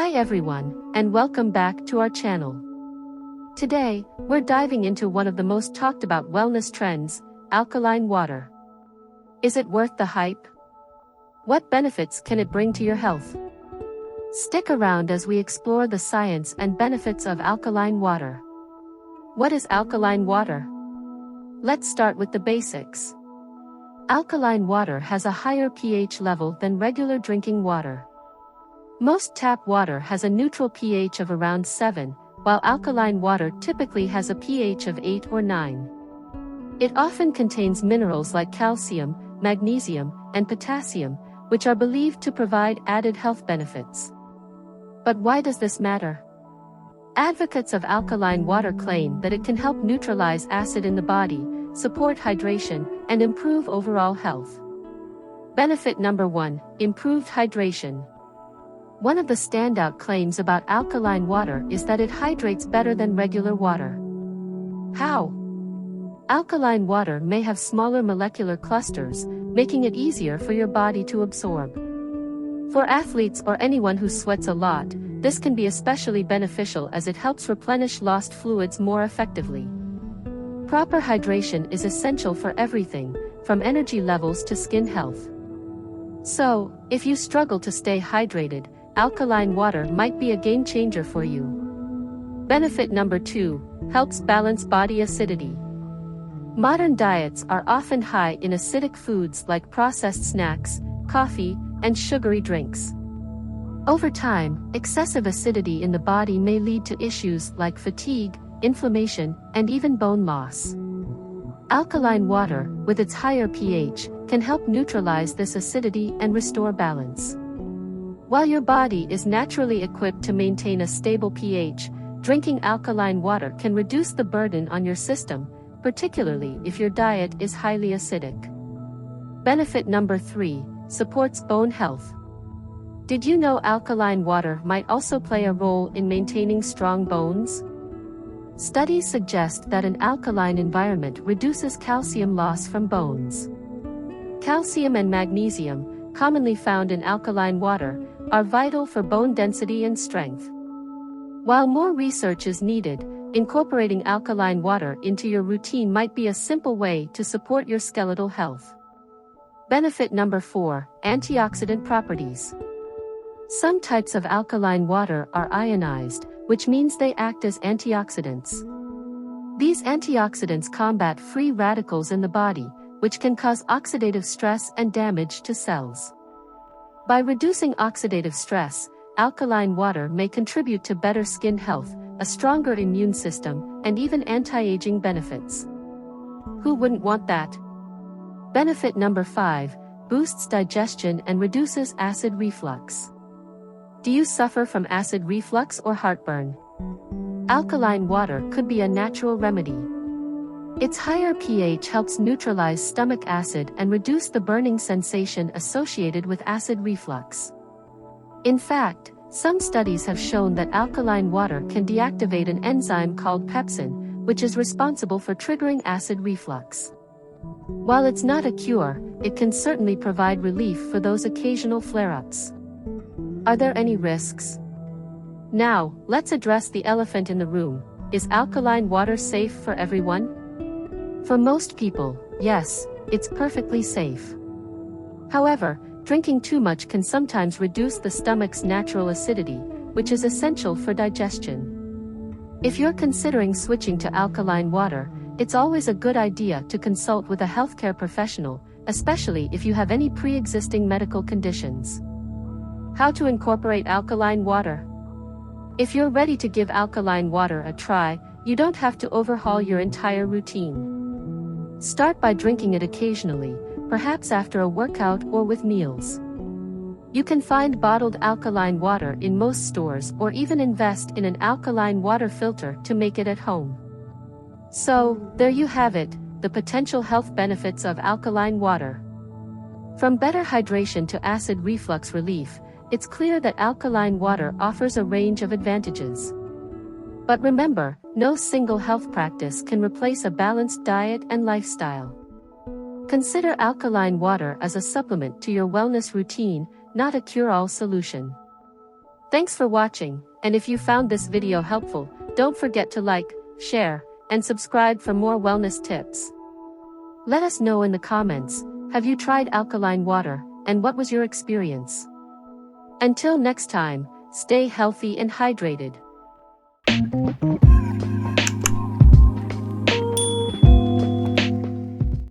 Hi everyone, and welcome back to our channel. Today, we're diving into one of the most talked about wellness trends, alkaline water. Is it worth the hype? What benefits can it bring to your health? Stick around as we explore the science and benefits of alkaline water. What is alkaline water? Let's start with the basics. Alkaline water has a higher pH level than regular drinking water. Most tap water has a neutral pH of around 7, while alkaline water typically has a pH of 8 or 9. It often contains minerals like calcium, magnesium, and potassium, which are believed to provide added health benefits. But why does this matter? Advocates of alkaline water claim that it can help neutralize acid in the body, support hydration, and improve overall health. Benefit number 1: improved hydration. One of the standout claims about alkaline water is that it hydrates better than regular water. How? Alkaline water may have smaller molecular clusters, making it easier for your body to absorb. For athletes or anyone who sweats a lot, this can be especially beneficial as it helps replenish lost fluids more effectively. Proper hydration is essential for everything, from energy levels to skin health. So, if you struggle to stay hydrated, alkaline water might be a game changer for you. Benefit number 2: helps balance body acidity. Modern diets are often high in acidic foods like processed snacks, coffee, and sugary drinks. Over time, excessive acidity in the body may lead to issues like fatigue, inflammation, and even bone loss. Alkaline water, with its higher pH, can help neutralize this acidity and restore balance. While your body is naturally equipped to maintain a stable pH, drinking alkaline water can reduce the burden on your system, particularly if your diet is highly acidic. Benefit number 3: supports bone health. Did you know alkaline water might also play a role in maintaining strong bones? Studies suggest that an alkaline environment reduces calcium loss from bones. Calcium and magnesium, commonly found in alkaline water, are vital for bone density and strength. While more research is needed, incorporating alkaline water into your routine might be a simple way to support your skeletal health. Benefit number 4: antioxidant properties. Some types of alkaline water are ionized, which means they act as antioxidants. These antioxidants combat free radicals in the body, which can cause oxidative stress and damage to cells. By reducing oxidative stress, alkaline water may contribute to better skin health, a stronger immune system, and even anti-aging benefits. Who wouldn't want that? Benefit number 5: boosts digestion and reduces acid reflux. Do you suffer from acid reflux or heartburn? Alkaline water could be a natural remedy. Its higher pH helps neutralize stomach acid and reduce the burning sensation associated with acid reflux. In fact, some studies have shown that alkaline water can deactivate an enzyme called pepsin, which is responsible for triggering acid reflux. While it's not a cure, it can certainly provide relief for those occasional flare-ups. Are there any risks? Now, let's address the elephant in the room. Is alkaline water safe for everyone? For most people, yes, it's perfectly safe. However, drinking too much can sometimes reduce the stomach's natural acidity, which is essential for digestion. If you're considering switching to alkaline water, it's always a good idea to consult with a healthcare professional, especially if you have any pre-existing medical conditions. How to incorporate alkaline water? If you're ready to give alkaline water a try, you don't have to overhaul your entire routine. Start by drinking it occasionally, perhaps after a workout or with meals. You can find bottled alkaline water in most stores or even invest in an alkaline water filter to make it at home. So, there you have it, the potential health benefits of alkaline water. From better hydration to acid reflux relief, it's clear that alkaline water offers a range of advantages. But remember, no single health practice can replace a balanced diet and lifestyle. Consider alkaline water as a supplement to your wellness routine, not a cure-all solution. Thanks for watching, and if you found this video helpful, don't forget to like, share, and subscribe for more wellness tips. Let us know in the comments, have you tried alkaline water, and what was your experience? Until next time, stay healthy and hydrated.